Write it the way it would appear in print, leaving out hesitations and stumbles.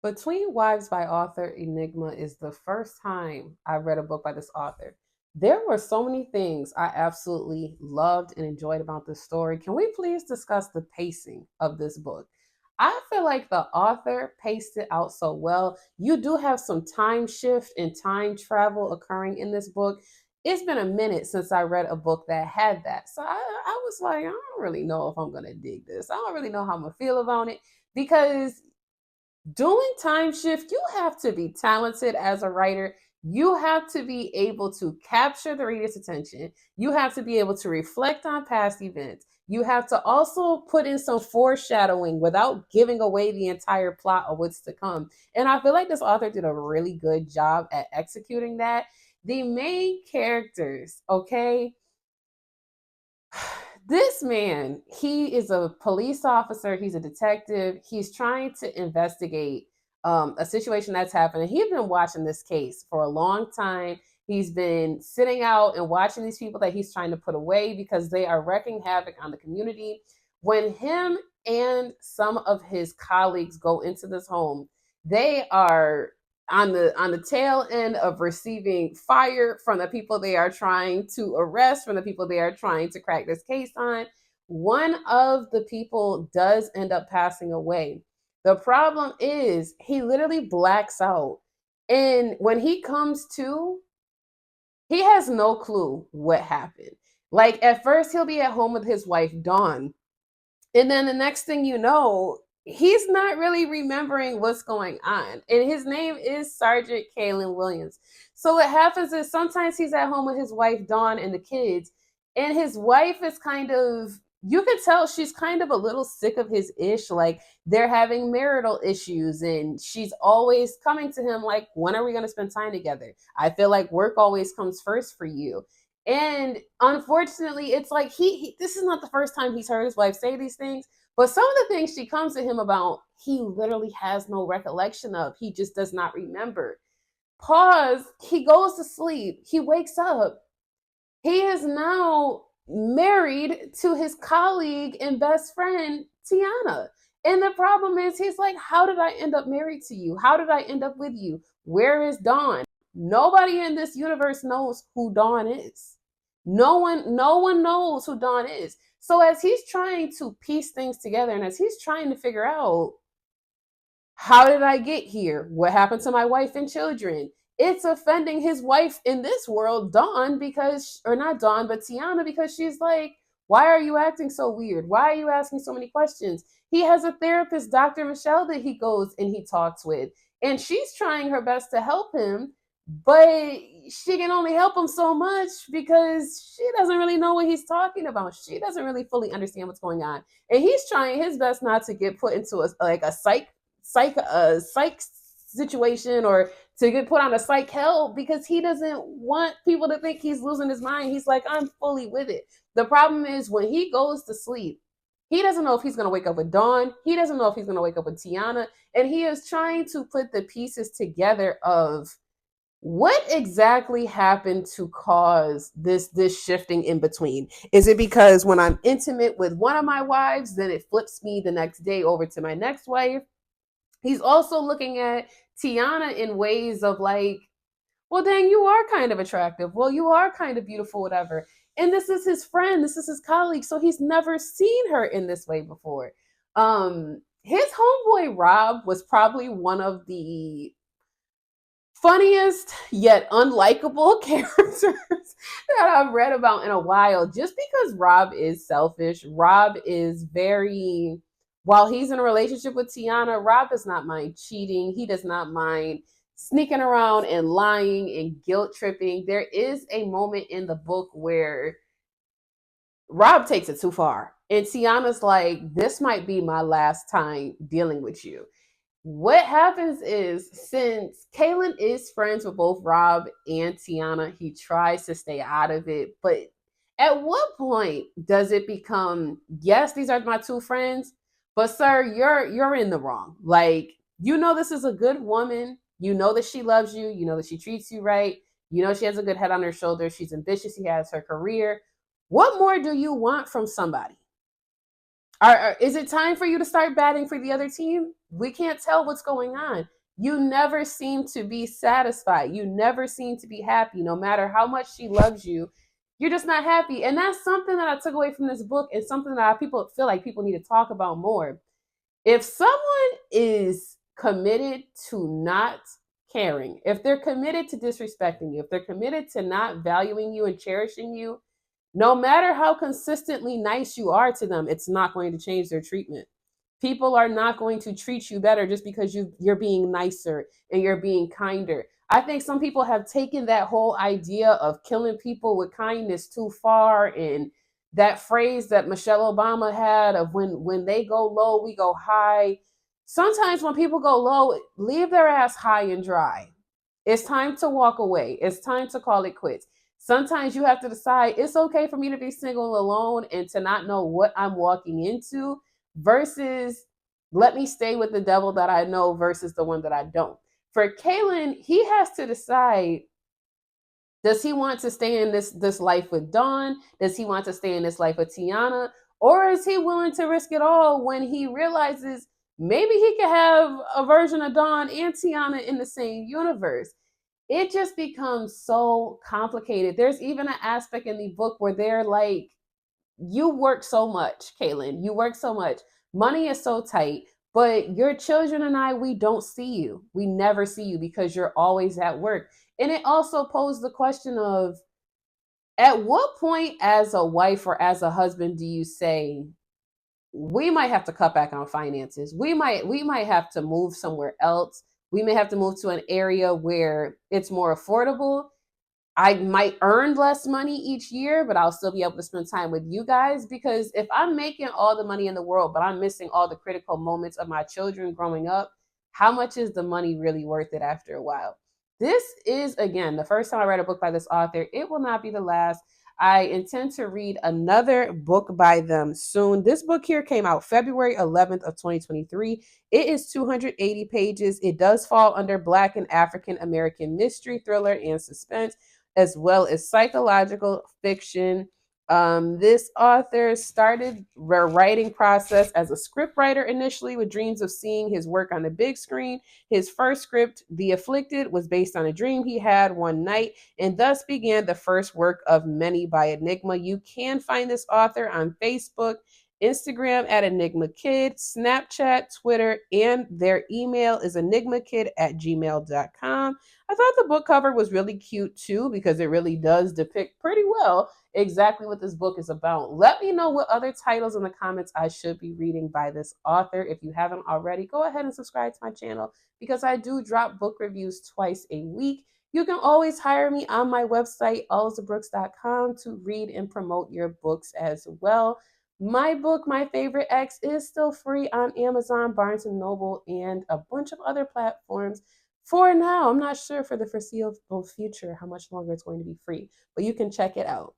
Between Wives by author Enigma is the first time I read a book by this author. There were so many things I absolutely loved and enjoyed about this story. Can we please discuss the pacing of this book? I feel like the author paced it out so well. You do have some time shift and time travel occurring in this book. It's been a minute since I read a book that had that. So I was like, I don't really know if I'm going to dig this. I don't really know how I'm going to feel about it because doing time shift, you have to be talented as a writer. You have to be able to capture the reader's attention. You have to be able to reflect on past events. You have to also put in some foreshadowing without giving away the entire plot of what's to come. And I feel like this author did a really good job at executing that. The main characters, okay, this man, he is a police officer, he's a detective, he's trying to investigate a situation that's happening. He's been watching this case for a long time. He's been sitting out and watching these people that he's trying to put away because they are wreaking havoc on the community. When him and some of his colleagues go into this home, they are on the tail end of receiving fire from the people they are trying to arrest, from the people they are trying to crack this case on. One of the people does end up passing away. The problem is he literally blacks out. And when he comes to, he has no clue what happened. Like at first he'll be at home with his wife Dawn, and then the next thing you know, he's not really remembering what's going on. And his name is Sergeant Keylon Williams. So what happens is sometimes he's at home with his wife, Dawn, and the kids. And his wife is kind of, you can tell she's kind of a little sick of his ish. Like they're having marital issues. And she's always coming to him like, when are we going to spend time together? I feel like work always comes first for you. And unfortunately, it's like this is not the first time he's heard his wife say these things, but some of the things she comes to him about, he literally has no recollection of. He just does not remember. Pause. He goes to sleep. He wakes up. He is now married to his colleague and best friend, Tiana. And the problem is, he's like, how did I end up married to you? How did I end up with you? Where is Dawn? Nobody in this universe knows who Dawn is. No one knows who Dawn is. So as he's trying to piece things together and as he's trying to figure out, how did I get here? What happened to my wife and children? It's offending his wife in this world, Dawn, because, or not Dawn, but Tiana, because she's like, why are you acting so weird? Why are you asking so many questions? He has a therapist, Dr. Michelle, that he goes and he talks with, and she's trying her best to help him, but she can only help him so much because she doesn't really know what he's talking about. She doesn't really fully understand what's going on. And he's trying his best not to get put into a psych situation or to get put on a psych help because he doesn't want people to think he's losing his mind. He's like, I'm fully with it. The problem is when he goes to sleep, he doesn't know if he's going to wake up with Dawn. He doesn't know if he's going to wake up with Tiana. And he is trying to put the pieces together of what exactly happened to cause this shifting in between. Is it because when I'm intimate with one of my wives, then it flips me the next day over to my next wife? He's also looking at Tiana in ways of like, well, dang, you are kind of attractive. Well, you are kind of beautiful, whatever. And this is his friend, this is his colleague, so he's never seen her in this way before. His homeboy Rob was probably one of the funniest yet unlikable characters that I've read about in a while, just because Rob is selfish. Rob is very, while he's in a relationship with Tiana, Rob does not mind cheating. He does not mind sneaking around and lying and guilt tripping. There is a moment in the book where Rob takes it too far. And Tiana's like, this might be my last time dealing with you. What happens is, since Kaylin is friends with both Rob and Tiana, he tries to stay out of it. But at what point does it become, yes, these are my two friends, but sir, you're in the wrong. Like, you know this is a good woman. You know that she loves you. You know that she treats you right. You know she has a good head on her shoulders. She's ambitious. She has her career. What more do you want from somebody? Is it time for you to start batting for the other team? We can't tell what's going on. You never seem to be satisfied. You never seem to be happy. No matter how much she loves you, you're just not happy. And that's something that I took away from this book, and something that people feel like people need to talk about more. If someone is committed to not caring, if they're committed to disrespecting you, if they're committed to not valuing you and cherishing you, no matter how consistently nice you are to them, it's not going to change their treatment. People are not going to treat you better just because you're being nicer and you're being kinder. I think some people have taken that whole idea of killing people with kindness too far, and that phrase that Michelle Obama had of when they go low, we go high. Sometimes when people go low, leave their ass high and dry. It's time to walk away. It's time to call it quits. Sometimes you have to decide it's okay for me to be single alone and to not know what I'm walking into, versus let me stay with the devil that I know versus the one that I don't. For Kaylin, he has to decide, does he want to stay in this life with Dawn? Does he want to stay in this life with Tiana? Or is he willing to risk it all when he realizes maybe he could have a version of Dawn and Tiana in the same universe? It just becomes so complicated. There's even an aspect in the book where they're like, you work so much, Kaylin. You work so much. Money is so tight, but your children and I, we don't see you. We never see you because you're always at work. And it also posed the question of, at what point as a wife or as a husband do you say, we might have to cut back on finances. We might have to move somewhere else. We may have to move to an area where it's more affordable. I might earn less money each year, but I'll still be able to spend time with you guys. Because if I'm making all the money in the world, but I'm missing all the critical moments of my children growing up, how much is the money really worth it after a while? This is, again, the first time I read a book by this author. It will not be the last. I intend to read another book by them soon. This book here came out February 11th of 2023. It is 280 pages. It does fall under Black and African American mystery, thriller, and suspense, as well as psychological fiction. This author started their writing process as a scriptwriter initially, with dreams of seeing his work on the big screen. His first script, The Afflicted, was based on a dream he had one night, and thus began the first work of many by Nigma. You can find this author on Facebook, Instagram at Enigma Kid, Snapchat, Twitter, and their email is enigmakid@gmail.com. I thought the book cover was really cute too, because it really does depict pretty well exactly what this book is about. Let me know what other titles in the comments I should be reading by this author. If you haven't already, go ahead and subscribe to my channel, because I do drop book reviews twice a week. You can always hire me on my website, allsthebrooks.com, to read and promote your books as well. My book, My Favorite Ex, is still free on Amazon, Barnes & Noble, and a bunch of other platforms. For now, I'm not sure for the foreseeable future how much longer it's going to be free, but you can check it out.